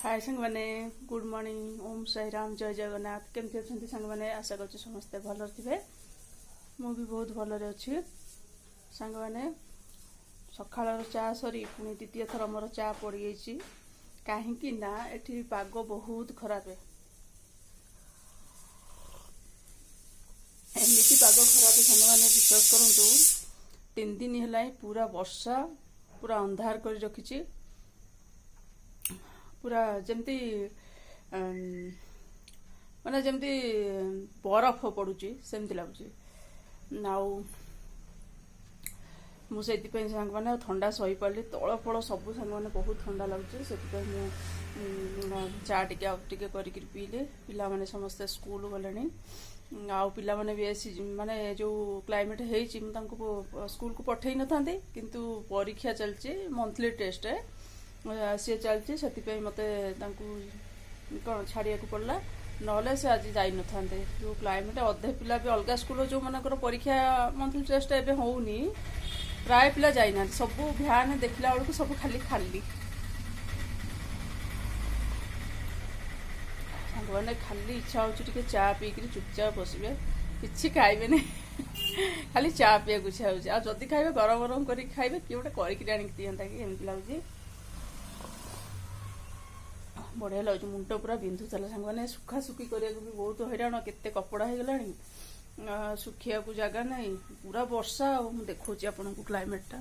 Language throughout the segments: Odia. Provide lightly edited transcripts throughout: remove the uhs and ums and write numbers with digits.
हाय सांग मैंने गुड मॉर्निंग ओम साई राम जय जगन्नाथ केमती अच्छा सांग मैंने आशा कर समस्ते भल थे मु भी बहुत भलरे अच्छी सांग मैंने सकाळ चा सरी पुणी द्वितीय थर मोर चा पड़ गई कहीं ना एठी पाग बहुत खराब है एमती पाग खराब सांग मैंने विश्वास करूँ 3 दिन है पूरा वर्षा पूरा अंधार कर रखी पूरा जमती माने जमती बरफ पड़ुची सेमती लगुच मुझे सांग मैंने ठंडा सही पारि तल फल सब सांग मैंने बहुत ठंडा लगुच से चा टे करके पीले पिला माने समस्ते स्कूल गले आउ पिला माने भी ऐसी माने जो क्लाइमेट है स्कूल को पठे न था किंतु परीक्षा चलती मंथली टेस्ट है सी चलती से मत कौन छाड़िया पड़ा ना से आज जाई न था जो क्लाइमेट अधे पिला भी अलग स्कूल जो मनकर परीक्षा मंथली टेस्ट एवं होनी प्राय पिला जाइना सब भ्यान देखला बेलू सब खाली खाली मैंने खाली इच्छा हो चा पीकर चुपचाप बसबे कि खाइबे नहीं खाली चा पीया इच्छा होदी खाइबे गरम गरम कर खाइबे किए गोटे करके दिंता कि एमती लगे बढ़िया लगे मुंड पूरा बिंधुला सांग मैंने सुखा सुखी करने भी बहुत हैरान केते कपड़ा हो गला सुखिया को जगह ना पूरा वर्षा देखा आपन को क्लाइमेटा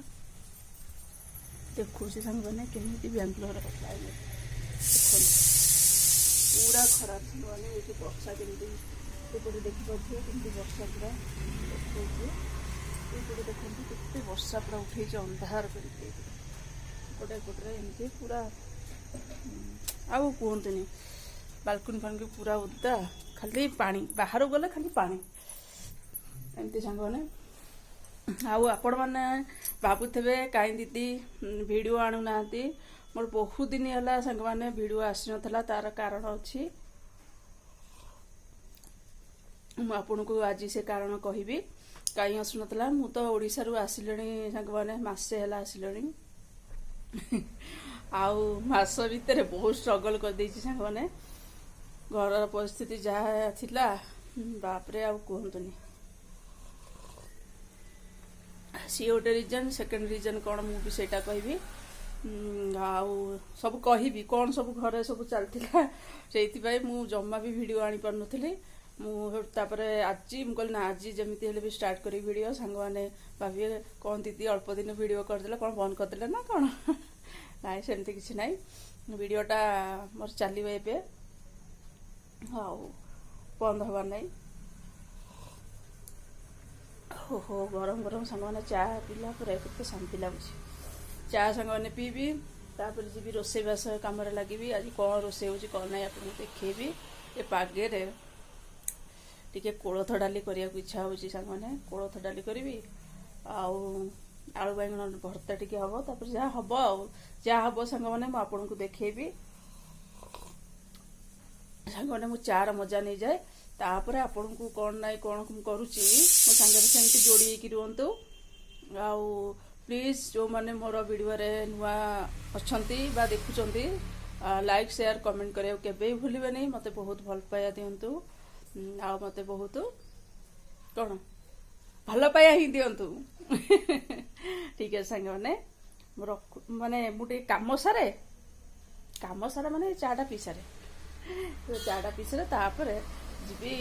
देखा सांग मैंने केमी बेंगलोर क्लाइमेट पूरा खराब सांग मैंने ये वर्षा केमी देखिपे कमी वर्षा पूरा देखते देखते केते वर्षा पूरा उठे अंधार करपटे एमती पूरा आउ कहतुनि बालकनी फालकनी पूरा उदा खाली पानी बाहर गले खाली पानी एमती सांग मैंने आपण मैंने भावुवे कहीं दीदी वीडियो आणु ना मोर बहुत दिन है सांग मैंने वीडियो आसी ना तार कारण अच्छी आपन को आज से कारण कहि कहीं आसु ना मु तो ओडिशा रु आसिले सांग मैंने मसे है आसिले आउ मास भितर बहुत स्ट्रगल कर देछि सांग मैंने घर परिस्थिति जहाँ थिला बापरे आउ कहतुनि सी गोटे रिजन सेकेंड रिजन कौन मुझे सेटा कहि आउ सब कहि कौन सब घरे सब चलता से मु जमा भी वीडियो आनी पार नथली मुझे आज मुझे ना आज जमीती हेल्ले भी स्टार्ट करी वीडियो सांग मैंने भाविए कौन दीदी अल्प दिन वीडियो करदे कौन बंद करदे ना कौन ना सेमती किसी ना वीडियोटा मोर चलो ए बंद हबार ना हो गरम गरम सांग मैंने चा पीला पूरा केते शांति लगुच चा सांग मैंने पीबी तापर जी रोसे बास कम लगी आज कौन रोसे हो कौन ना आप देखेबी ए पागे टिके कोलथ डाली करने इच्छा हो सांग मैंने कोलथ डाली करी आलू बैगन भर्ता टी हम तापर जहाँ हम जहाँ हम सांग मैंने आपन को देखेबी सांग मैंने मु चार मजा नहीं जाए तापर आपन को कौन ना कौन करुच्ची मो सांगे सेमती जोड़ी रुहतु आउ प्लीज जो मैंने मोर वीडियो रे नुआ अच्छा बा देखुंट लाइक शेयर कमेंट करे केबे भूलिबे नहीं मते बहुत भल पाया दिंतु आ मते बहुत कौन भल पाया ही दिंतु ठीक है सांग मैंने माने मुझे कम सारे माने चाटा पी सारे तो चाटा पी सारे तापर जी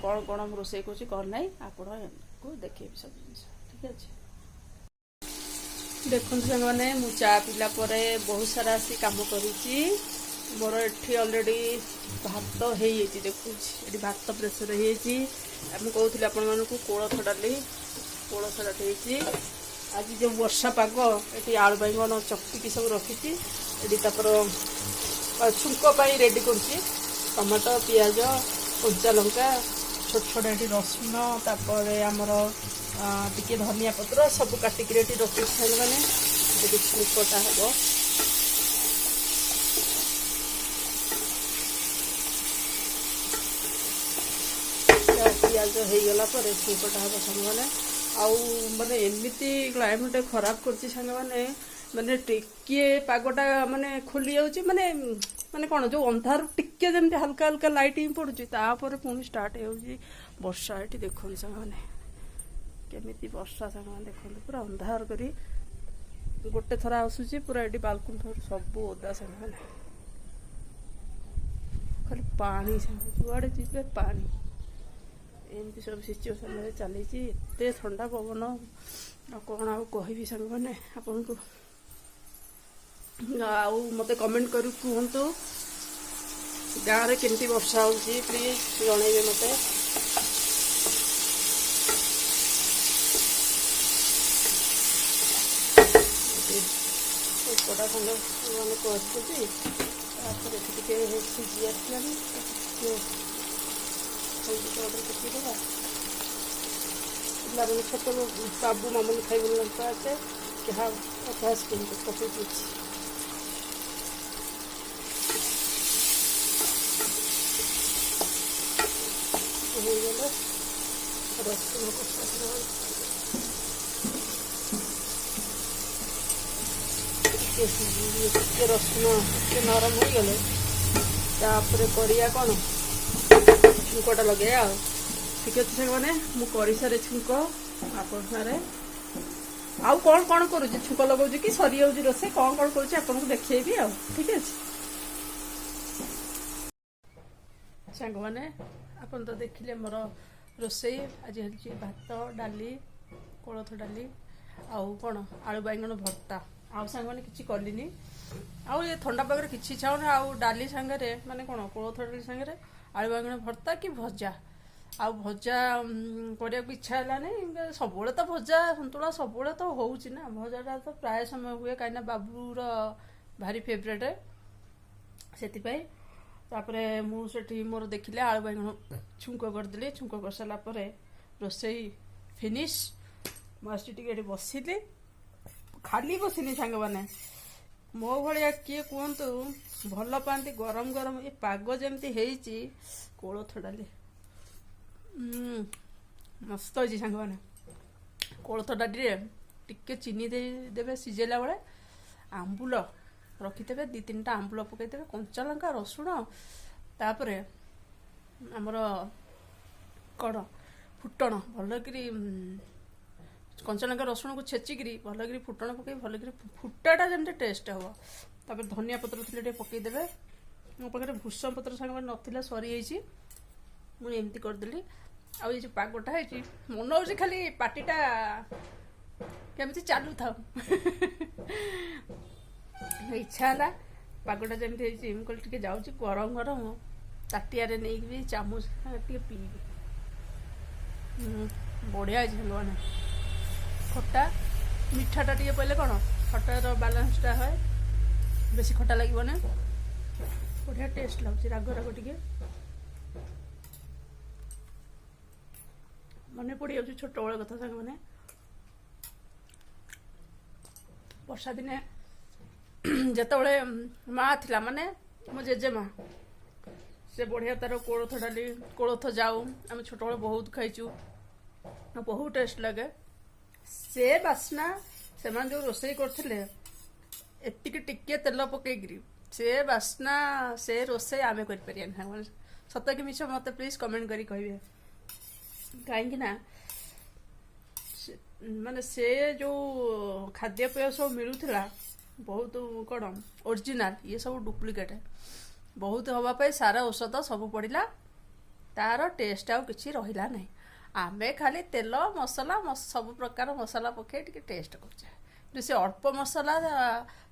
कौन कौन हम रोसे कौन ना आपको देखे सब जिन ठीक अच्छे देखते सांग मैंने मु चा पीला बहुत सारा आसी कम करुच्ची मोर एठी ऑलरेडी भात हो देखुची भात प्रेसर मुझे कहती आपण कोलथ डाली आज जो वर्षा पाग ये आलू बैगन चकटिकी सब रखी छुंक रेडी कर टमाटो पियाज कच्चा लंका छोट छोट ये रसुण तापर आमर टिके धनिया पत्र सब काटिक रखी खाई मैंने छुंकटा हम पियाज हो गला छुंकटा हम सांग मैंने आउ माने एमती क्लाइमेट खराब कर सांग मैंने ମାନେ टिके पागटा माने खोली जाउची माने माने कोन जो अंधार टिके जेमते हल्का हल्का लाइटिंग पड़ुची तापर पुणी स्टार्ट होउची वर्षा। एटी देखो संग माने केमिति वर्षा संग माने देखो पूरा अंधार करी गोटे थरा आसुची पूरा एटी बालकुन सब ओदा संग माने खाली पानी संग जुआड़े जीवे पानी एमती सब सिचुएसन में चली एते ठंडा पवन कौन आउ कहबी संग माने आपन को आउ मते कमेंट करू कहतु गाँव में केमती वर्षा होची प्लीज जनइबे मते। कड़ा खंड मैंने करी सिझी आसलानी पकईदेवा पिला छोट बाबू मामून खाइबन लंका आसे क्या अभ्यास पकई गले रसुन कषा रसुन टे नरम हो गले करिया कौन छुंकटा लगे आ ठीक अच्छे सारे मैंने मुझे सारे छुंक आप आउ कौन कौन करुँच छुंक लगे कि सरी जाऊँगी रोसे कौन कौन करुँच आपको देखी आ ठीक है सांग मैंने आपन तो देखिले मोर रोसई आज हल्ची भात डाली कोलथ डाली आउ कौन आलू बैगण भर्ता आउ सांग मैंने किसी कलिनी आउ ये ठंडा पागे किसी इच्छा होना आउ डाली सांगे माने कौन कोलथ डाली सांगे आलू बैगण भर्ता कि भजा आउ भजा करने को इच्छा है सब तो भजा सन्तुला सब तो होउची ना भजाटा तो प्राय समय हुए कहीं बाबूर भारी फेवरेट से तापरे मुझे मोर देखिले आलू बैगण छुंक करदेली छुंक कर सारा रोसई फिनिश मुझे टे बसिली खाली बसिनी सांग मैंने मो भाया किए कहतु भल पाती गरम गरम ये पाग जमती है कोलथ डाली मस्त हो सांग मैंने कोलथ डाली टिके चीनी देवे सिझेला बेले आंबुल रखिथे दी तीन टा आंबुल पकईदे कंचा लंका रसुण तापर आमर कौन फुटण भलकि कंचा लंका रसुण को छेचिकी भलकि फुटण पकई भलकि फुटाटा जमी टेस्ट हम तापर धनिया पत्र थे पकईदे मो पाखे भूषण पत्र सांगे नाला सरी मुझे एमती करदेली आउ ये पागटा है मन हो खाली पार्टीटा केमती चालू था इच्छा है पागटा जमी मुझे जाऊँ गरम गरम ताटिया नहीं भी चामच टे पीबी बढ़िया मैंने खटा मीठाटा टे पड़े कौन खटार बालांसटा है बेसी खटा लगे ना बढ़िया टेस्ट लगुच राग राग टे मन पड़ जाऊँ छोट बड़ कथा सांग मैंने वर्षा दिने जिते माँ थी माने मो जेजेमा से बढ़िया तार कोलथ डाली कोलथ जाऊ आम छोट बड़े बहुत खाइचु बहुत टेस्ट लगे से बास्ना से जो रोसई करते एतिक टिके तेल पकईकरी से बास्ना से रोसई आमे कर सत कि मिछ मत प्लीज कमेंट करी कहे कहीं ना माने से जो खाद्यपेय सब मिलूला बहुत कौन ओरिजिनल ये सब डुप्लिकेट बहुत हवापाई सारा औषध सब पड़ा तार टेस्ट आउ किसी रहा ना आमे खाली तेल मसला सब प्रकार मसला पकई टे टेस्ट कर से अल्प मसला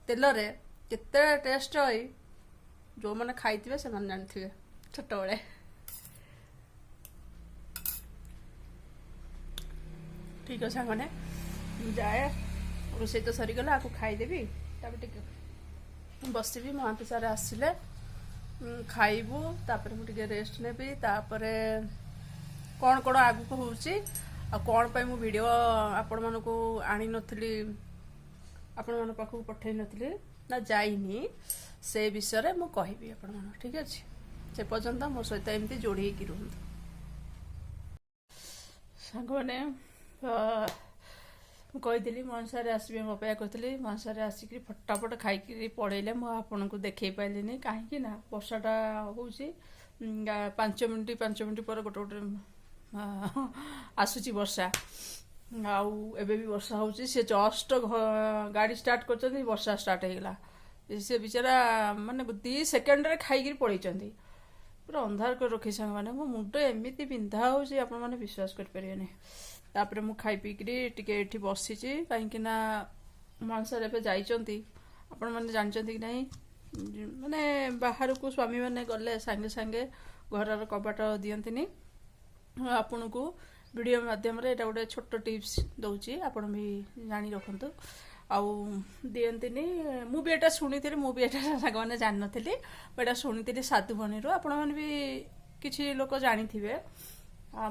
तेल रे केते टेस्ट है जो मैंने खाई से जानते छोट बड़े ठीक है सांग मैंने जाए रोसई तो सरीगला आपको खाईदेवी बस महांती सारे आसिले खाइबू तापर मुझे रेस्ट नेबी तापर कौन कौन आगू हो कौन पाई मु वीडियो आपण मानक आनी नथली आपण मान पाखु पठै नथली ना जाइनी से विषय में कहबी आपण मान ठीक अच्छे से पर्यंत मो सहित एमती जोड़ी रुहतु सांग मैंने ମୁଁ କହିଥିଲି ମନସାରେ ଆସିବେ, ମୁଁ ଅପେକ୍ଷା କରିଥିଲି। ମନସାରେ ଆସିକି ଫଟାଫଟ ଖାଇକି ପଳେଇଲେ। ମୁଁ ଆପଣଙ୍କୁ ଦେଖେଇ ପାରିଲିନି କାହିଁକି ନା ବର୍ଷାଟା ହେଉଛି। 5 ମିନିଟ୍ ପରେ ଗୋଟେ ଗୋଟେ ଆସୁଛି ବର୍ଷା। ଆଉ ଏବେ ବି ବର୍ଷା ହେଉଛି। ସେ ଜଷ୍ଟ ଗାଡ଼ି ଷ୍ଟାର୍ଟ କରିଛନ୍ତି, ବର୍ଷା ଷ୍ଟାର୍ଟ ହେଇଗଲା। ସେ ବିଚାରା ମାନେ 2 ସେକେଣ୍ଡରେ ଖାଇକିରି ପଳେଇଛନ୍ତି। ପୁରା ଅନ୍ଧାର କରି ରଖି ସାଙ୍ଗମାନେ। ମୋ ମୁଣ୍ଡ ଏମିତି ବିନ୍ଧା ହେଉଛି ଆପଣମାନେ ବିଶ୍ୱାସ କରିପାରିବେନି। ତାପରେ ମୁଁ ଖାଇ ପିଇକିରି ଟିକେ ଏଠି ବସିଛି, କାହିଁକି ନା ମନସାର ଏବେ ଯାଇଛନ୍ତି। ଆପଣମାନେ ଜାଣିଛନ୍ତି କି ନାହିଁ, ମାନେ ବାହାରକୁ ସ୍ୱାମୀମାନେ ଗଲେ ସାଙ୍ଗେ ସାଙ୍ଗେ ଘରର କବାଟ ଦିଅନ୍ତିନି। ଆପଣଙ୍କୁ ଭିଡ଼ିଓ ମାଧ୍ୟମରେ ଏଇଟା ଗୋଟେ ଛୋଟ ଟିପ୍ସ ଦେଉଛି, ଆପଣ ବି ଜାଣି ରଖନ୍ତୁ। ଆଉ ଦିଅନ୍ତିନି। ମୁଁ ବି ଏଇଟା ଶୁଣିଥିଲି, ମୁଁ ବି ଏଇଟା ସାଙ୍ଗମାନେ ଜାଣିନଥିଲି, ମୁଁ ଏଇଟା ଶୁଣିଥିଲି ସାଧୁବଣୀରୁ। ଆପଣମାନେ ବି କିଛି ଲୋକ ଜାଣିଥିବେ।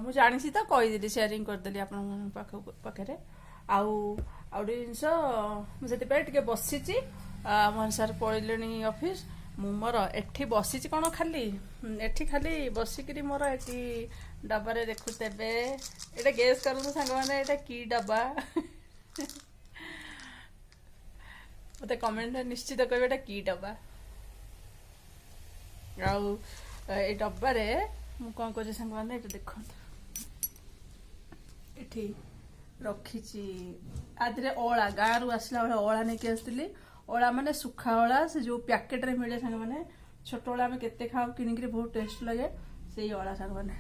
ମୁଁ ଜାଣିଛି ତ କହିଦେଲି, ସେୟାରିଂ କରିଦେଲି ଆପଣଙ୍କ ପାଖରେ। ଆଉ ଗୋଟେ ଜିନିଷ, ମୁଁ ସେଥିପାଇଁ ଟିକେ ବସିଛି। ମନସାର ପଳେଇଲେଣି ଅଫିସ୍। ମୁଁ ମୋର ଏଠି ବସିଛି କ'ଣ, ଏଠି ଖାଲି ବସିକିରି ମୋର ଏଠି ଡବାରେ ଦେଖୁଥିବେ। ଏଇଟା ଗେସ୍ କରନ୍ତୁ ସାଙ୍ଗମାନେ, ଏଇଟା କି ଡବା? ମୋତେ କମେଣ୍ଟରେ ନିଶ୍ଚିତ କହିବେ ଏଇଟା କି ଡବା। ଆଉ ଏଇ ଡବାରେ ମୁଁ କ'ଣ କରୁଛି ସାଙ୍ଗମାନେ, ଏଇଟା ଦେଖନ୍ତୁ। ଏଠି ରଖିଛି ଆଦିରେ ଅଁଳା। ଗାଁରୁ ଆସିଲା ବେଳେ ଅଁଳା ନେଇକି ଆସିଥିଲି। ଅଁଳା ମାନେ ଶୁଖା ଅଁଳା, ସେ ଯେଉଁ ପ୍ୟାକେଟରେ ମିଳେ ସାଙ୍ଗମାନେ। ଛୋଟ ଅଁଳା ଆମେ କେତେ ଖାଉ କିଣିକିରି, ବହୁତ ଟେଷ୍ଟ ଲାଗେ। ସେଇ ଅଁଳା ସାଙ୍ଗମାନେ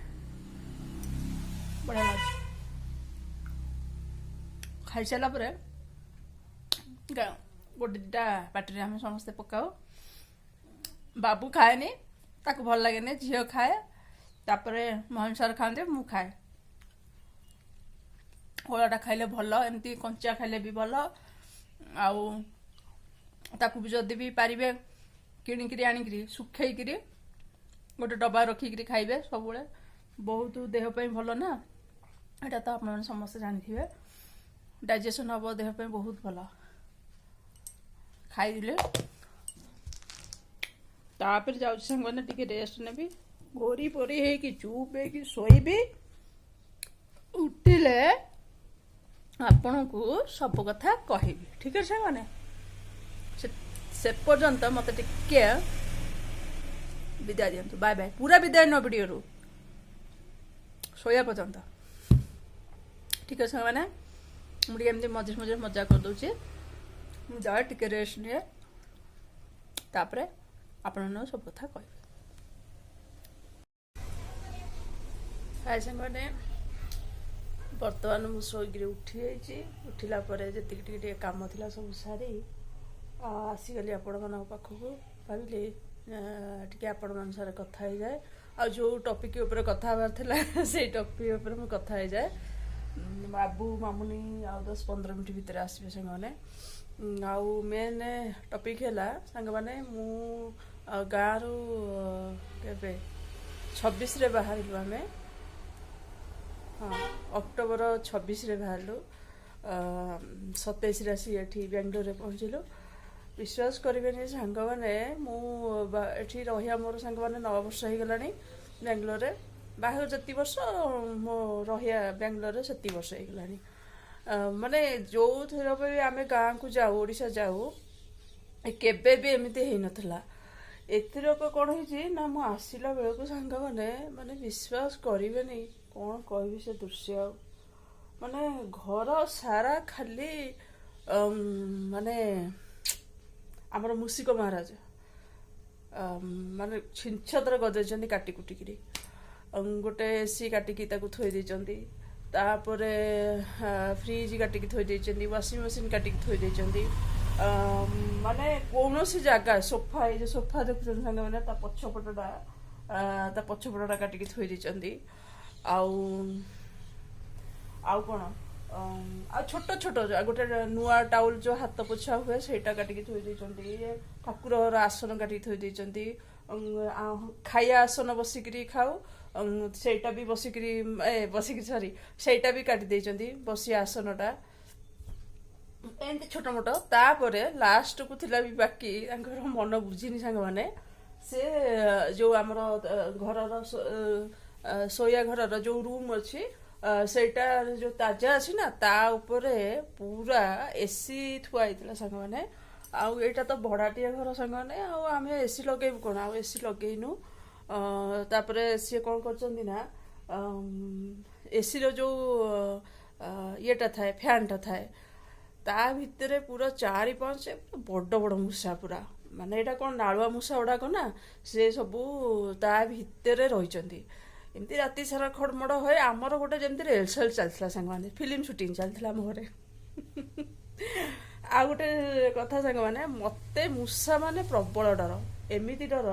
ବଢ଼ିଆ ଲାଗୁଛି। ଖାଇସାରିଲା ପରେ ଗୋଟେ ଦୁଇଟା ପାଟିରେ ଆମେ ସମସ୍ତେ ପକାଉ। ବାବୁ ଖାଏନି, ତାକୁ ଭଲ ଲାଗେନି। ଝିଅ ଖାଏ, ତାପରେ ମନସାର ଖାଆନ୍ତି, ମୁଁ ଖାଏ। ଅଁଳାଟା ଖାଇଲେ ଭଲ, ଏମିତି କଞ୍ଚା ଖାଇଲେ ବି ଭଲ। ଆଉ ତାକୁ ବି ଯଦି ବି ପାରିବେ କିଣିକିରି ଆଣିକିରି ଶୁଖେଇକିରି ଗୋଟେ ଡବା ରଖିକିରି ଖାଇବେ ସବୁବେଳେ। ବହୁତ ଦେହ ପାଇଁ ଭଲ ନା, ଏଇଟା ତ ଆପଣମାନେ ସମସ୍ତେ ଜାଣିଥିବେ। ଡାଇଜେସନ୍ ହେବ, ଦେହ ପାଇଁ ବହୁତ ଭଲ। ଖାଇଦେଲେ ତାପରେ ଯାଉଛି ସାଙ୍ଗମାନେ ଟିକେ ରେଷ୍ଟ ନେବି। ଗୋରି ପରି ହେଇକି ଚୁପ୍ ହେଇକି ଶୋଇବି। ଉଠିଲେ ଆପଣଙ୍କୁ ସବୁ କଥା କହିବି, ଠିକ୍ ଅଛି ସାଙ୍ଗମାନେ? ସେ ପର୍ଯ୍ୟନ୍ତ ମୋତେ ଟିକେ ବିଦାୟ ଦିଅନ୍ତୁ। Bye bye. ପୁରା ବିଦାୟ ନ ଭିଡ଼ିଓରୁ, ଶୋଇବା ପର୍ଯ୍ୟନ୍ତ। ଠିକ୍ ଅଛି ସାଙ୍ଗମାନେ? ମୁଁ ଟିକେ ଏମିତି ମଝିରେ ମଝିରେ ମଜା କରିଦେଉଛି। ମୁଁ ଯାଏ ଟିକେ ରେଷ୍ଟ ନିଏ, ତାପରେ ଆପଣମାନଙ୍କୁ ସବୁ କଥା କହିବି। ହାଏ ସାଙ୍ଗମାନେ, ବର୍ତ୍ତମାନ ମୁଁ ଶୋଇକିରି ଉଠିଯାଇଛି। ଉଠିଲା ପରେ ଯେତିକି ଟିକେ ଟିକେ କାମ ଥିଲା ସବୁ ସାରି ଆସିଗଲି ଆପଣମାନଙ୍କ ପାଖକୁ। ଭାବିଲି ଟିକେ ଆପଣମାନଙ୍କ ସାଙ୍ଗରେ କଥା ହେଇଯାଏ। ଆଉ ଯେଉଁ ଟପିକ୍ ଉପରେ କଥା ହେବାର ଥିଲା ସେଇ ଟପିକ୍ ଉପରେ ମୁଁ କଥା ହେଇଯାଏ। ବାବୁ ମାମୁନି ଆଉ 10-15 ମିନିଟ୍ ଭିତରେ ଆସିବେ ସାଙ୍ଗମାନେ। ଆଉ ମେନ୍ ଟପିକ୍ ହେଲା ସାଙ୍ଗମାନେ, ମୁଁ ଗାଁରୁ କେବେ 26ରେ ବାହାରିଲୁ ଆମେ। ହଁ, ଅକ୍ଟୋବର 26ରେ ବାହାରିଲୁ। 27ରେ ଆସି ଏଠି ବାଙ୍ଗଲୋରରେ ପହଞ୍ଚିଲୁ। ବିଶ୍ୱାସ କରିବେନି ସାଙ୍ଗମାନେ, ମୁଁ ଏଠି ରହିବା ମୋର ସାଙ୍ଗମାନେ 9 ବର୍ଷ ହେଇଗଲାଣି ବାଙ୍ଗଲୋରରେ। ବାହାଘର ଯେତିକି ବର୍ଷ, ମୋ ରହିବା ବାଙ୍ଗଲୋରରେ ସେତିକି ବର୍ଷ ହେଇଗଲାଣି। ମାନେ ଯେଉଁଥର ବି ଆମେ ଗାଁକୁ ଯାଉ, ଓଡ଼ିଶା ଯାଉ, କେବେ ବି ଏମିତି ହେଇନଥିଲା। ଏଥରକ କ'ଣ ହେଇଛି ନା, ମୁଁ ଆସିଲା ବେଳକୁ ସାଙ୍ଗମାନେ ମାନେ ବିଶ୍ୱାସ କରିବେନି, କ'ଣ କହିବି ସେ ଦୃଶ୍ୟ। ମାନେ ଘର ସାରା ଖାଲି ମାନେ ଆମର ମୂଷିକ ମହାରାଜ ମାନେ ଛିଞ୍ଚତ୍ର କରିଦେଇଛନ୍ତି କାଟି କୁଟିକିରି। ଗୋଟେ ଏସି କାଟିକି ତାକୁ ଥୋଇ ଦେଇଛନ୍ତି। ତାପରେ ଫ୍ରିଜ୍ କାଟିକି ଥୋଇ ଦେଇଛନ୍ତି, ୱାସିଂ ମେସିନ୍ କାଟିକି ଥୋଇ ଦେଇଛନ୍ତି। ମାନେ କୌଣସି ଜାଗା, ସୋଫା, ଏଇ ଯେଉଁ ସୋଫା ଦେଖୁଛନ୍ତି ସାଙ୍ଗମାନେ, ତା ପଛପଟଟା କାଟିକି ଥୋଇ ଦେଇଛନ୍ତି। ଆଉ କ'ଣ, ଆଉ ଛୋଟ ଛୋଟ ଗୋଟେ ନୂଆ ଟାଉଲ୍ ଯେଉଁ ହାତ ପୋଛା ହୁଏ ସେଇଟା କାଟିକି ଥୋଇ ଦେଇଛନ୍ତି। ଠାକୁରର ଆସନ କାଟିକି ଥୋଇ ଦେଇଛନ୍ତି। ଖାଇବା ଆସନ ବସିକିରି ଖାଉ, ସେଇଟା ବି ସେଇଟା ବି କାଟି ଦେଇଛନ୍ତି, ବସିବା ଆସନଟା। ଏମିତି ଛୋଟ ମୋଟ। ତାପରେ ଲାଷ୍ଟକୁ ଥିଲା ବି ବାକି, ତାଙ୍କର ମନ ବୁଝିନି ସାଙ୍ଗମାନେ। ସେ ଯେଉଁ ଆମର ଘରର ଶୋଇବା ଘରର ଯେଉଁ ରୁମ୍ ଅଛି, ସେଇଟା ଯୋଉ ତାଜା ଅଛି ନା ତା ଉପରେ ପୁରା ଏସି ଥୁଆ ହେଇଥିଲା ସାଙ୍ଗମାନେ। ଆଉ ଏଇଟା ତ ଭଡ଼ାଟିଆ ଘର ସାଙ୍ଗମାନେ, ଆଉ ଆମେ ଏସି ଲଗେଇବୁ କଣ, ଆଉ ଏସି ଲଗେଇନୁ। ତାପରେ ସିଏ କଣ କରିଛନ୍ତି ନା ଏସିର ଯୋଉ ଇଏଟା ଥାଏ ଫ୍ୟାନ୍ଟା ଥାଏ ତା ଭିତରେ ପୁରା 4-5 ବଡ଼ ବଡ଼ ମୂଷା ପୁରା, ମାନେ ଏଇଟା କଣ ନାଳୁଆ ମୂଷା ଗୁଡାକ ନା, ସେ ସବୁ ତା ଭିତରେ ରହିଛନ୍ତି। ଏମିତି ରାତି ସାରା ଖଡ଼ମଡ଼ ହୁଏ। ଆମର ଗୋଟେ ଯେମିତି ରିହର୍ସାଲ ଚାଲିଥିଲା ସାଙ୍ଗମାନେ, ଫିଲ୍ମ ସୁଟିଂ ଚାଲିଥିଲା ଆମ ଘରେ। ଆଉ ଗୋଟେ କଥା ସାଙ୍ଗମାନେ, ମତେ ମୂଷା ମାନେ ପ୍ରବଳ ଡର, ଏମିତି ଡର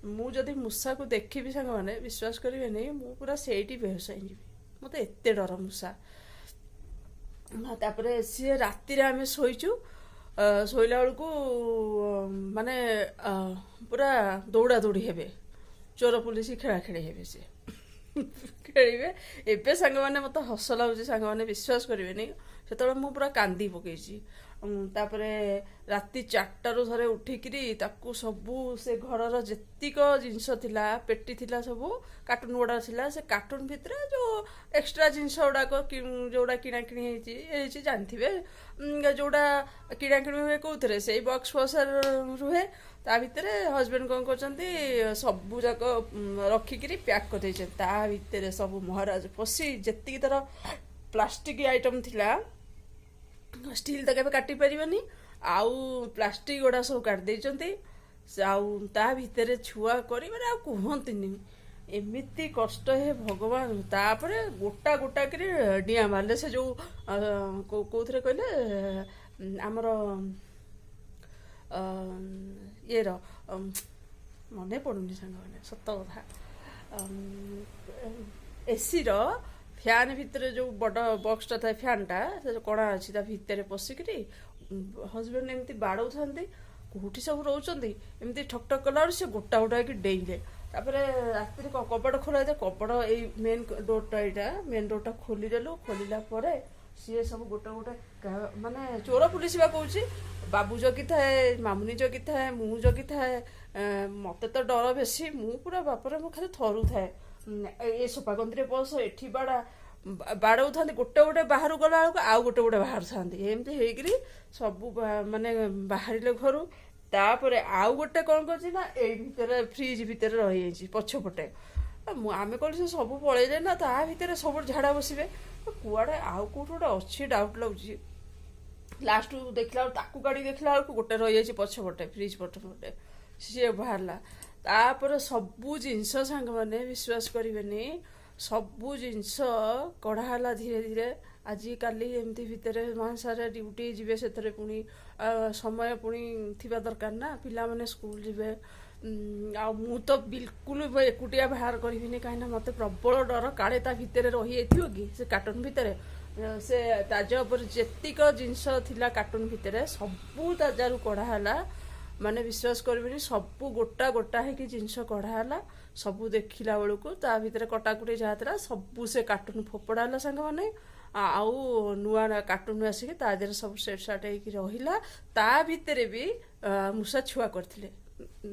ମୁଁ ଯଦି ମୂଷାକୁ ଦେଖିବି ସାଙ୍ଗମାନେ ବିଶ୍ୱାସ କରିବେନି, ମୁଁ ପୁରା ସେଇଠି ବେହୋସ ହେଇଯିବି, ମତେ ଏତେ ଡର ମୂଷା। ତାପରେ ସିଏ ରାତିରେ ଆମେ ଶୋଇଛୁ, ଶୋଇଲା ବେଳକୁ ମାନେ ପୁରା ଦୌଡ଼ା ଦୌଡ଼ି ହେବେ, ଚୋର ପୁଲିସ ଖେଳା ଖେଳି ହେବେ, ସିଏ ଖେଳିବେ। ଏବେ ସାଙ୍ଗମାନେ ମତେ ହସ ଲାଗୁଛି ସାଙ୍ଗମାନେ, ବିଶ୍ୱାସ କରିବେନି, ସେତେବେଳେ ମୁଁ ପୁରା କାନ୍ଦି ପକେଇଛି। ତାପରେ ରାତି 4ଟାରୁ ଥରେ ଉଠିକିରି ତାକୁ ସବୁ ସେ ଘରର ଯେତିକ ଜିନିଷ ଥିଲା, ପେଟି ଥିଲା, ସବୁ କାର୍ଟୁନ ଗୁଡା ଥିଲା, ସେ କାର୍ଟୁନ ଭିତରେ ଯୋଉ ଏକ୍ସଟ୍ରା ଜିନିଷ ଗୁଡାକ ଯୋଉଟା କିଣାକିଣି ହେଇଛି ଜାଣିଥିବେ, ଯୋଉଟା କିଣାକିଣି ହୁଏ କୋଉଥିରେ, ସେଇ ବକ୍ସ ଫକ୍ସ ରୁହେ, ତା ଭିତରେ ହଜବେଣ୍ଡ କଣ କରୁଛନ୍ତି ସବୁ ଯାକ ରଖିକିରି ପ୍ୟାକ୍ କରିଦେଇଛନ୍ତି। ତା ଭିତରେ ସବୁ ମହାରାଜ ପଶି ଯେତିକି ତାର ପ୍ଲାଷ୍ଟିକ ଆଇଟମ ଥିଲା, ଷ୍ଟିଲ୍ ତ କେବେ କାଟି ପାରିବନି, ଆଉ ପ୍ଲାଷ୍ଟିକ ଗୁଡା ସବୁ କାଟି ଦେଇଛନ୍ତି। ଆଉ ତା ଭିତରେ ଛୁଆ କରିବାରେ ଆଉ କୁହନ୍ତିନି, ଏମିତି କଷ୍ଟ ହେ ଭଗବାନ। ତାପରେ ଗୋଟା ଗୋଟା କରି ଡିଆଁ ମାରିଲେ, ସେ ଯୋଉ କୋଉଥିରେ କହିଲେ ଆମର ଇଏର ମନେ ପଡୁନି ସାଙ୍ଗମାନେ, ସତ କଥା, ଏସିର ଫ୍ୟାନ୍ ଭିତରେ ଯୋଉ ବଡ ବକ୍ସଟା ଥାଏ, ଫ୍ୟାନ୍ଟା ସେ ଯୋଉ କଣା ଅଛି ତା ଭିତରେ ପଶିକିରି ହଜବେଣ୍ଡ ଏମିତି ବାଡଉଥାନ୍ତି, କୋଉଠି ସବୁ ରହୁଛନ୍ତି, ଏମିତି ଠକ୍ ଠକ୍ କଲାବେଳୁ ସେ ଗୋଟା ଗୋଟା ହେଇକି ଡେଇଁଲେ। ତାପରେ ରାତିରେ କବାଟ ଖୋଲା ହେଇଥାଏ, କବାଟ ଏଇ ମେନ୍ ଡୋରଟା, ଏଇଟା ମେନ୍ ଡୋରଟା ଖୋଲିଦେଲୁ। ଖୋଲିଲା ପରେ ସିଏ ସବୁ ଗୋଟେ ଗୋଟେ ମାନେ ଚୋର ପୁଲିସ ବା କହୁଛି, ବାବୁ ଜଗିଥାଏ, ମାମୁନି ଜଗିଥାଏ, ମୁଁ ଜଗିଥାଏ। ମତେ ତ ଡର ବେଶୀ, ମୁଁ ପୁରା ବାପରେ ମୁଁ ଖାଲି ଥରୁଥାଏ। ଏ ସୋଫା କନ୍ଦିରେ ବସ, ଏଠି ବାଡା, ବାଡଉଥାନ୍ତି, ଗୋଟେ ଗୋଟେ ବାହାରୁ ଗଲା ବେଳକୁ ଆଉ ଗୋଟେ ଗୋଟେ ବାହାରୁଥାନ୍ତି, ଏମିତି ହେଇକିରି ସବୁ ମାନେ ବାହାରିଲେ ଘରୁ। ତାପରେ ଆଉ ଗୋଟେ କଣ କରୁଛି ନା, ଏଇ ଭିତରେ ଫ୍ରିଜ ଭିତରେ ରହିଯାଇଛି ପଛପଟେ। ଆମେ କହିଲୁ ସେ ସବୁ ପଳେଇଲେ ନା, ତା ଭିତରେ ସବୁ ଝାଡା ବସିବେ, କୁଆଡେ ଆଉ କୋଉଠି ଗୋଟେ ଅଛି ଡାଉଟ୍ ଲାଗୁଛି। ଲାଷ୍ଟକୁ ଦେଖିଲା ବେଳକୁ, ତାକୁ କାଢି ଦେଖିଲା ବେଳକୁ ଗୋଟେ ରହିଯାଇଛି ପଛପଟେ, ଫ୍ରିଜ ପଛପଟେ, ସିଏ ବାହାରିଲା। ତାପରେ ସବୁ ଜିନିଷ ସାଙ୍ଗମାନେ ବିଶ୍ୱାସ କରିବେନି, ସବୁ ଜିନିଷ କଢା ହେଲା ଧୀରେ ଧୀରେ। ଆଜି କାଲି ଏମିତି ଭିତରେ ମାସାରେ ଡ୍ୟୁଟି ଯିବେ, ସେଥିରେ ପୁଣି ସମୟ ପୁଣି ଥିବା ଦରକାର ନା, ପିଲାମାନେ ସ୍କୁଲ ଯିବେ। ଆଉ ମୁଁ ତ ବିଲକୁଲ ଏକୁଟିଆ ବାହାର କରିବିନି, କାହିଁକିନା ମତେ ପ୍ରବଳ ଡର, କାଳେ ତା ଭିତରେ ରହିଯାଇଥିବ କି ସେ କାର୍ଟୁନ ଭିତରେ। ସେ ତାଜା ଉପରେ ଯେତିକ ଜିନିଷ ଥିଲା କାର୍ଟୁନ ଭିତରେ ସବୁ ତାଜାରୁ କଢା ହେଲା, ମାନେ ବିଶ୍ୱାସ କରିବେନି, ସବୁ ଗୋଟା ଗୋଟା ହେଇକି ଜିନିଷ କଢା ହେଲା। ସବୁ ଦେଖିଲା ବେଳକୁ ତା ଭିତରେ କଟାକୁଟି ଯାହା ଥିଲା ସବୁ ସେ କାର୍ଟୁନ ଫୋପଡା ହେଲା ସାଙ୍ଗମାନେ। ଆଉ ନୂଆ କାର୍ଟୁନ ଆସିକି ତା ଦେହରେ ସବୁ ସେଟ୍ ସାଟ୍ ହେଇକି ରହିଲା। ତା ଭିତରେ ବି ମୂଷା ଛୁଆ କରିଥିଲେ।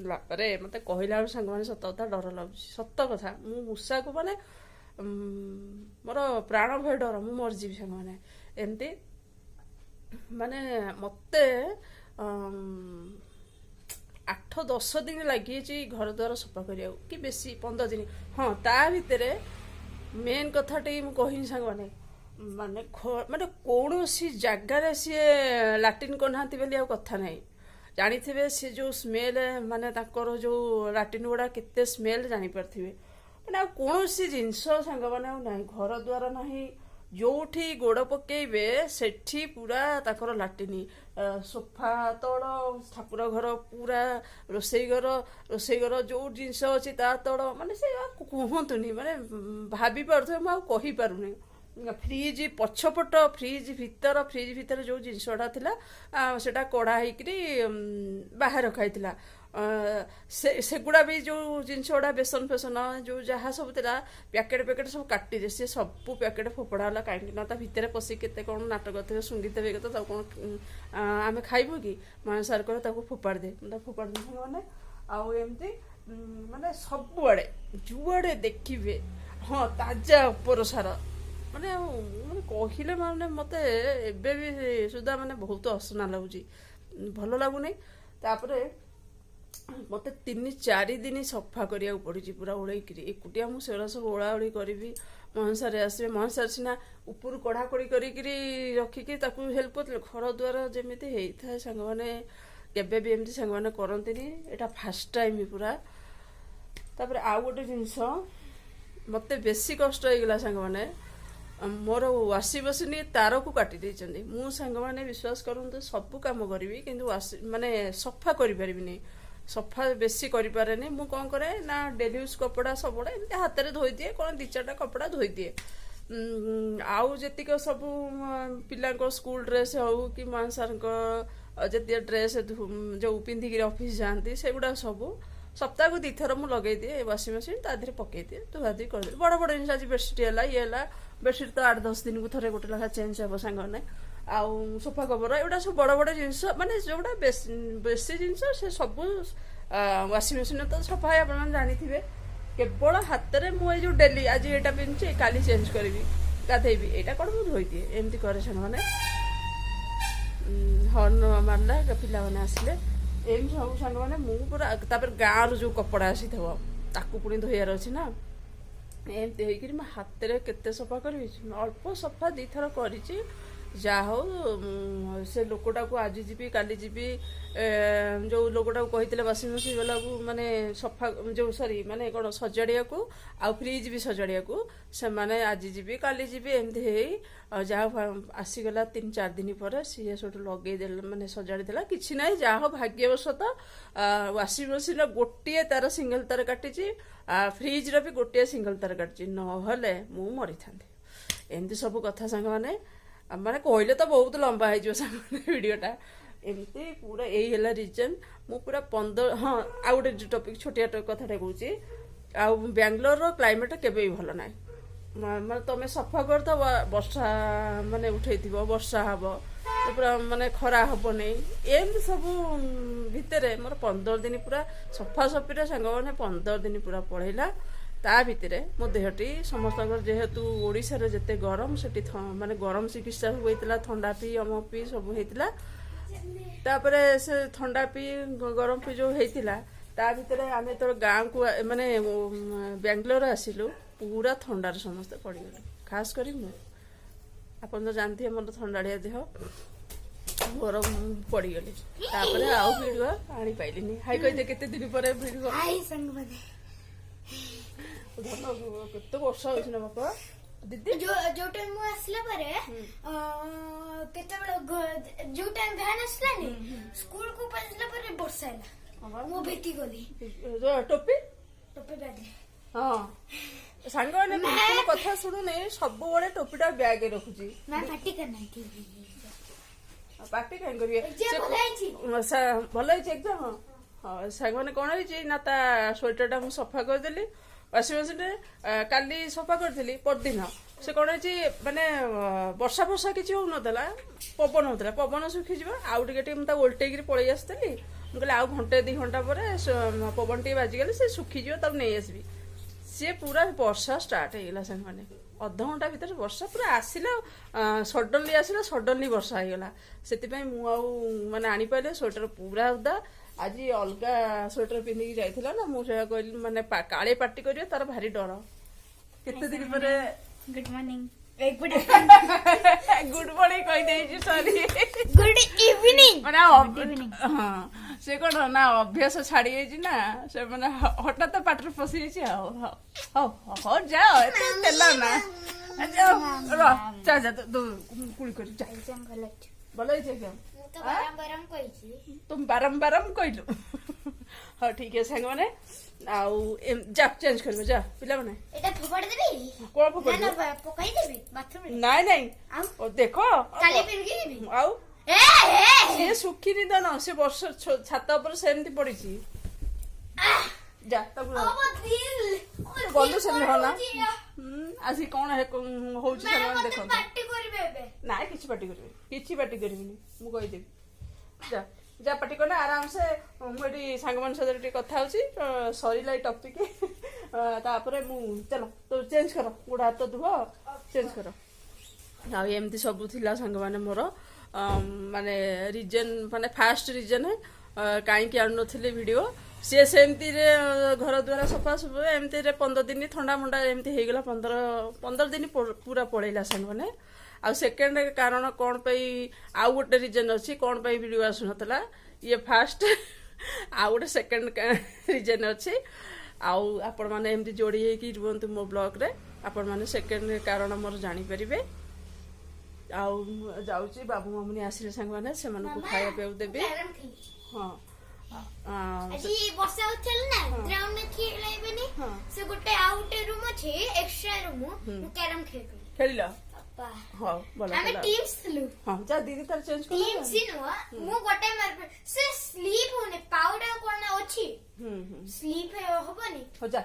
ତାପରେ ମତେ କହିଲା ବେଳୁ ସାଙ୍ଗମାନେ ସତ କଥା ଡର ଲାଗୁଛି, ସତ କଥା। ମୁଁ ମୂଷାକୁ ମାନେ ମୋର ପ୍ରାଣ ଭୟ ଡର, ମୁଁ ମରିଯିବି ସାଙ୍ଗମାନେ। ଏମିତି ମାନେ ମତେ 8-10 ଦିନ ଲାଗିଯାଇଛି ଘର ଦ୍ୱାର ସଫା କରିବାକୁ, କି ବେଶୀ 15 ଦିନ। ହଁ, ତା ଭିତରେ ମେନ୍ କଥାଟି ମୁଁ କହିନି ସାଙ୍ଗମାନେ, ମାନେ ମାନେ କୌଣସି ଜାଗାରେ ସିଏ ଲାଟ୍ରିନ୍ କରିନାହାନ୍ତି ବୋଲି ଆଉ କଥା ନାହିଁ। ଜାଣିଥିବେ ସେ ଯୋଉ ସ୍ମେଲ, ମାନେ ତାଙ୍କର ଯୋଉ ଲାଟ୍ରିନ୍ ଗୁଡା କେତେ ସ୍ମେଲ ଜାଣିପାରୁଥିବେ। ମାନେ ଆଉ କୌଣସି ଜିନିଷ ସାଙ୍ଗମାନେ ଆଉ ନାହିଁ, ଘର ଦ୍ୱାର ନାହିଁ, ଯୋଉଠି ଗୋଡ ପକେଇବେ ସେଠି ପୁରା ତାଙ୍କର ଲାଟ୍ରିନ୍। ସୋଫା ତଳ, ଠାକୁର ଘର ପୁରା, ରୋଷେଇ ଘର ଯୋଉ ଜିନିଷ ଅଛି ତା ତଳ, ମାନେ ସେ କୁହନ୍ତୁନି, ମାନେ ଭାବି ପାରୁଥିବେ, ମୁଁ ଆଉ କହିପାରୁନି। ଫ୍ରିଜ ପଛପଟ, ଫ୍ରିଜ ଭିତରେ ଯୋଉ ଜିନିଷ ଗୁଡା ଥିଲା ସେଟା କଢା ହେଇକିରି ବାହାରେ ରଖାହେଇଥିଲା। ସେଗୁଡା ବି ଯୋଉ ଜିନିଷ ଗୁଡା ବେସନ ଫେସନ ଯୋଉ ଯାହା ସବୁ ଥିଲା, ପ୍ୟାକେଟ ସବୁ କାଟିଦେ, ସେ ସବୁ ପ୍ୟାକେଟ ଫୋପଡା ହେଲା। କାହିଁକି ନା ତା ଭିତରେ ପଶି କେତେ କଣ ନାଟକ ଥିବେ, ଶୁଙ୍ଘିଥିବେ, କେତେ ତାକୁ କଣ ଆମେ ଖାଇବୁ କି, ସାର করে ତାକୁ ଫୋପାଡ଼ି ଦେ, ତାକୁ ଫୋପାଡ଼ି ଦେ ମାନେ। ଆଉ ଏମିତି ମାନେ ସବୁଆଡେ ଯୁଆଡେ ଦେଖିବେ, ହଁ, ତାଜା ଉପର ସାର ମାନେ ମାନେ କହିଲେ ମାନେ ମତେ ଏବେ ବି ସୁଦ୍ଧା ମାନେ ବହୁତ ଅସନା ଲାଗୁଛି, ଭଲ ଲାଗୁନି। ତାପରେ ମତେ 3-4 ଦିନ ସଫା କରିବାକୁ ପଡୁଛି ପୁରା ଓଳେଇକିରି, ଏକୁଟିଆ ମୁଁ ସେଗୁଡ଼ା ସବୁ ଓଳାଓଳି କରିବି। ମହସାରେ ଆସିବେ, ମହସାରେ ସିନା ଉପରୁ କଢ଼ାକଢ଼ି କରିକିରି ରଖିକି ତାକୁ ହେଲ୍ପ କରୁଥିଲେ, ଘର ଦ୍ୱାର ଯେମିତି ହେଇଥାଏ ସାଙ୍ଗମାନେ କେବେ ବି ଏମିତି ସାଙ୍ଗମାନେ କରନ୍ତିନି, ଏଇଟା ଫାଷ୍ଟ ଟାଇମ୍ ପୁରା। ତାପରେ ଆଉ ଗୋଟେ ଜିନିଷ ମତେ ବେଶୀ କଷ୍ଟ ହେଇଗଲା ସାଙ୍ଗମାନେ, ମୋର ୱାସିଂ ମେସିନ୍ ତାରକୁ କାଟି ଦେଇଛନ୍ତି। ମୁଁ ସାଙ୍ଗମାନେ ବିଶ୍ୱାସ କରନ୍ତୁ ସବୁ କାମ କରିବି କିନ୍ତୁ ମାନେ ସଫା କରିପାରିବିନି, ସଫା ବେଶୀ କରିପାରେନି। ମୁଁ କ'ଣ କରେ ନା ଡେଲି ୟୁଜ୍ କପଡ଼ା ସବୁବେଳେ ଏମିତି ହାତରେ ଧୋଇଦିଏ, କ'ଣ 2-4ଟା କପଡ଼ା ଧୋଇଦିଏ। ଆଉ ଯେତିକ ସବୁ ପିଲାଙ୍କ ସ୍କୁଲ ଡ୍ରେସ୍ ହଉ କି ମହାନ୍ ସାର୍ଙ୍କ ଯେତିକ ଡ୍ରେସ୍ ଯେଉଁ ପିନ୍ଧିକିରି ଅଫିସ୍ ଯାଆନ୍ତି ସେଗୁଡ଼ା ସବୁ ସପ୍ତାହକୁ 2 ଥର ମୁଁ ଲଗେଇଦିଏ ୱାସିଂ ମେସିନ୍, ତା ଦେହରେ ପକେଇଦିଏ, ଧୁଆଧୁଇ କରିଦିଏ। ବଡ଼ ବଡ଼ ଜିନିଷ ଆଜି ବେଡ଼ସିଟ୍ ହେଲା ଇଏ ହେଲା, ବେଡ଼ସିଟ୍ ତ 8-10 ଦିନକୁ ଥରେ ଗୋଟେ ଲେଖା ଚେଞ୍ଜ ହେବ ସାଙ୍ଗମାନେ। ଆଉ ସୋଫା କଭର ଏଗୁଡ଼ା ସବୁ ବଡ଼ ବଡ଼ ଜିନିଷ, ମାନେ ଯେଉଁଗୁଡ଼ା ବେଶୀ ଜିନିଷ ସେ ସବୁ ୱାସିଂ ମେସିନ୍ରେ ତ ସଫା ହୁଏ, ଆପଣମାନେ ଜାଣିଥିବେ। କେବଳ ହାତରେ ମୁଁ ଏଇ ଯେଉଁ ଡେଲି ଆଜି ଏଇଟା ପିନ୍ଧୁଛି କାଲି ଚେଞ୍ଜ କରିବି, ଗାଧେଇବି, ଏଇଟା କ'ଣ ମୁଁ ଧୋଇଦିଏ, ଏମିତି କରେ ସାଙ୍ଗମାନେ। ହର୍ନ ମାରିଲା, ପିଲାମାନେ ଆସିଲେ, ଏମିତି ସବୁ ସାଙ୍ଗମାନେ ମୁଁ ପୁରା। ତାପରେ ଗାଁରୁ ଯେଉଁ କପଡ଼ା ଆସିଥିବ ତାକୁ ପୁଣି ଧୋଇବାର ଅଛି ନା, ଏମିତି ହେଇକିରି ମୁଁ ହାତରେ କେତେ ସଫା କରିବି। ଅଳ୍ପ ସଫା 2 ଥର କରିଛି। ଯାହା ହଉ ସେ ଲୋକଟାକୁ ଆଜି ଯିବି କାଲି ଯିବି, ଯେଉଁ ଲୋକଟାକୁ କହିଥିଲେ ୱାସିଂ ମେସିନ୍ ବାଲାକୁ ମାନେ ସଫା ଯେଉଁ ମାନେ କ'ଣ ସଜାଡ଼ିବାକୁ ଆଉ ଫ୍ରିଜ୍ ବି ସଜାଡ଼ିବାକୁ, ସେମାନେ ଆଜି ଯିବି କାଲି ଯିବି ଏମିତି ହେଇ ଯାହା ଆସିଗଲା 3-4 ଦିନ ପରେ ସିଏ ସେଠୁ ଲଗେଇଦେଲେ, ମାନେ ସଜାଡ଼ି ଦେଲା। କିଛି ନାହିଁ, ଯାହା ହଉ ଭାଗ୍ୟବଶତଃ ୱାସିଂ ମେସିନ୍ର ଗୋଟିଏ ତାର ସିଙ୍ଗଲ ତାର କାଟିଛି, ଫ୍ରିଜ୍ର ବି ଗୋଟିଏ ସିଙ୍ଗଲ ତାର କାଟିଛି, ନହେଲେ ମୁଁ ମରିଥାନ୍ତି। ଏମିତି ସବୁ କଥା ସାଙ୍ଗମାନେ, ମାନେ କହିଲେ ତ ବହୁତ ଲମ୍ବା ହେଇଯିବ ସାଙ୍ଗମାନେ ଭିଡ଼ିଓଟା। ଏମିତି ପୁରା ଏଇ ହେଲା ରିଜନ୍। ମୁଁ ପୁରା 15 ହଁ ଆଉ ଗୋଟେ ଟପିକ୍ ଛୋଟିଆ କଥାଟା କହୁଛି। ଆଉ ବାଙ୍ଗାଲୋରର କ୍ଲାଇମେଟ୍ କେବେ ବି ଭଲ ନାହିଁ, ମାନେ ତମେ ସଫା କରିଦେବ ବର୍ଷା ମାନେ ଉଠେଇଥିବ, ବର୍ଷା ହବ, ପୁରା ମାନେ ଖରା ହବନି, ଏମିତି ସବୁ ଭିତରେ ମୋର 15 ଦିନ ପୁରା ସଫାସଫିରେ ସାଙ୍ଗମାନେ 15 ଦିନ ପୁରା ପଳେଇଲା। ତା ଭିତରେ ମୋ ଦେହଟି ସମସ୍ତଙ୍କର, ଯେହେତୁ ଓଡ଼ିଶାରେ ଯେତେ ଗରମ ସେଠି ମାନେ ଗରମ ଚିକିତ୍ସା ସବୁ ହେଇଥିଲା, ଥଣ୍ଡା ପିଇ ଅମ ପିଇ ସବୁ ହେଇଥିଲା। ତାପରେ ସେ ଥଣ୍ଡା ପିଇ ଗରମ ପିଇ ଯେଉଁ ହେଇଥିଲା, ତା ଭିତରେ ଆମେ ଯେତେବେଳେ ଗାଁକୁ ମାନେ ବାଙ୍ଗାଲୋର ଆସିଲୁ ପୁରା ଥଣ୍ଡାରେ ସମସ୍ତେ ପଡ଼ିଗଲୁ, ଖାସ୍ କରି ମୁଁ। ଆପଣ ତ ଜାଣିଥିବେ ମୋର ଥଣ୍ଡାଳିଆ ଦେହ, ଗରମ ପଡ଼ିଗଲି। ତାପରେ ଆଉ ଭିଡ଼ିଓ ଆଣିପାଇଲିନି। ହାଇ କହିଦେ, କେତେ ଦିନ ପରେ ଭିଡ଼ିଓ। କେତେ ବର୍ଷ ହଉଛି ନା ବାପା ଦିଦି, ଯୋଉ ଟାଇମ୍ ମୁଁ ଆସିଲା ପରେ କେତେବେଳେ ଯୋଉ ଟାଇମ୍ ଭ୍ୟାନ୍ ଆସିଲାନି, ସ୍କୁଲକୁ ପହଞ୍ଚିଲା ପରେ ବର୍ଷା ହେଲା, ମୁଁ ଭେତି ଗଲି। ଟୋପି ବ୍ୟାଗରେ। ହଁ ସାଙ୍ଗମାନେ ବିଲକୁଲ କଥା ଶୁଣୁନି, ସବୁବେଳେ ଟୋପିଟା ବ୍ୟାଗରେ ରଖୁଛି। ପାଟି କାହିଁ କରିବେ, ଭଲ ହେଇଛି ଏକ୍ଜାମ। ହଁ ସାଙ୍ଗମାନେ କ'ଣ ହେଇଛି ନା, ତା ସ୍ୱେଟରଟା ମୁଁ ସଫା କରିଦେଲି ୱାସିଂ ମେସିନ୍ରେ, କାଲି ସଫା କରିଥିଲି ପରଦିନ। ସେ କ'ଣ ହେଇଛି ମାନେ ବର୍ଷା କିଛି ହଉନଥିଲା, ପବନ ହଉଥିଲା, ପବନ ଶୁଖିଯିବ, ଆଉ ଟିକେ ଟିକେ ମୁଁ ତାକୁ ଓଲଟେଇକିରି ପଳେଇ ଆସିଥିଲି। ମୁଁ କହିଲି ଆଉ 1-2 ଘଣ୍ଟା ପରେ ପବନ ଟିକେ ବାଜିଗଲେ ସେ ଶୁଖିଯିବ, ତାକୁ ନେଇ ଆସିବି। ସିଏ ପୁରା ବର୍ଷା ଷ୍ଟାର୍ଟ ହେଇଗଲା ସାଙ୍ଗମାନେ, ଅଧଘଣ୍ଟା ଭିତରେ ବର୍ଷା ପୁରା ଆସିଲା, ସଡନଲି ଆସିଲା, ସଡନଲି ବର୍ଷା ହେଇଗଲା। ସେଥିପାଇଁ ମୁଁ ଆଉ ମାନେ ଆଣିପାରିଲି, ସ୍ୱେଟର ପୁରା ଓଦା। ଆଜି ଅଲଗା ସ୍ୱେଟର ପିନ୍ଧିକି ଯାଇଥିଲା ନା, ମୁଁ ସେଇଆ କହିଲି ମାନେ କାଳେ ପାଟି କରିବ, ତାର ଭାରି ଡର। କେତେ ଦିନ ପରେ ଗୁଡ୍ ମର୍ଣ୍ଣିଂ ଗୁଡ୍ ମର୍ଣ୍ଣିଂ କହିଦେଇଛି, ସରି ଗୁଡ୍ ଇଭିନିଂ। ମାନେ ହଁ ସେ କ'ଣ ନା ଅଭ୍ୟାସ ଛାଡି ଯାଇଛି ନା, ସେ ମାନେ ହଠାତ୍ ପାଟିରେ ପଶି ଯାଇଛି। ଆଉ ହଉ ଯାଅ, ଏତେ ତେଲ ନା, କୁଳି କରି ଭଲ ହେଇଛି ଏକ୍ଜାମ। ତୁମ ବାରମ୍ବାର କହିଲୁ। ହଉ ଠିକ ଅଛି ସାଙ୍ଗମାନେ, ଆଉ ଯା ଚେଞ୍ଜ କରିବ, ଯା ପିଲାମାନେ। କ'ଣ ପକେଇଦେବି? ନାଇଁ ଦେଖ ଆଉ ସିଏ ଶୁଖିନି ତ, ସେ ବର୍ଷ ଛାତ ଉପରେ ସେମିତି ପଡିଛି। ଯା ତାକୁ ଗଲୁ ସେମିତି ହନା। ଆଜି କ'ଣ ହଉଛି ସେମାନେ ଦେଖନ୍ତୁ। ନାଇଁ କିଛି ପାଟି କରିବିନି, ମୁଁ କହିଦେବି। ଯା ପାଟି କଲେ ଆରାମସେ। ମୁଁ ଏଠି ସାଙ୍ଗମାନଙ୍କ ସହିତ ଟିକେ କଥା ହଉଛି, ସରିଲା ଏଇ ଟପିକ୍। तापर मु चलो तो चेंज कर गोड़ हाथ धुव चेंज कर आ एमती सब थिला सांग माने मोर माने रीजन माने फास्ट रीजन कहीं आनु नथिले वीडियो सी सेमती रे घर द्वारा सफा सब एमती रे 15 दिन ठंडा मुंडा एमती हे गला 15 दिन पूरा पळैला सांग माने आ सेकेंड कारण कौन पे आउ गोटे रीजन अच्छी कौन पे वीडियो आसुनतला ये फास्ट आउ गोटे सेकेंड रीजन अच्छी आउ आपण माने एमती जोड़ी होगी रुहतु मो ब्लॉग रे आपण माने सेकेंड कारण मोर जानी परिबे आउ जाउची बाबू मम्मी आसिले संग माने से मन को खाया पे देबे हां अजी वर्षा होथल ना ग्राउंड में खेलाइबेनी से गोटे आउट रूम अछि एक्स्ट्रा रूम मु कैरम खेलिला हां बोला हमें टीम्स थलु हां जा दीदी तर चेंज कर टीम सिनो मु गोटे मार से स्लीप होने पाउडर कोन अछि स्लीप होबनी हो जा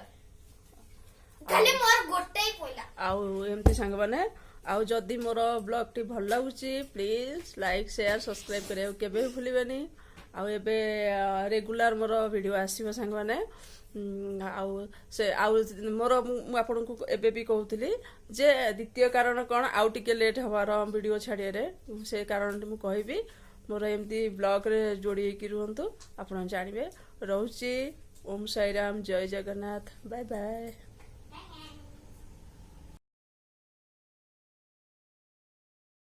खाली मोर गोटे पइला आउ एमती संग माने आउ जदि मोर ब्लॉग टी भल लागुची प्लीज लाइक शेयर सब्सक्राइब करे केबे भूलिबेनी आउ एबे रेगुलर मोर वीडियो आसीबो संग माने आउ से आउ मोर आपन को एबे भी कहउतली जे द्वितीय कारण कोन आउ टिके लेट हवार वीडियो छाड़िए रे से कारण मु कहबी मोर एमती ब्लॉग रे जोड़ी की रुहंतु आपन जानिबे रहउची ओम साई राम जय जगन्नाथ बाय बाय।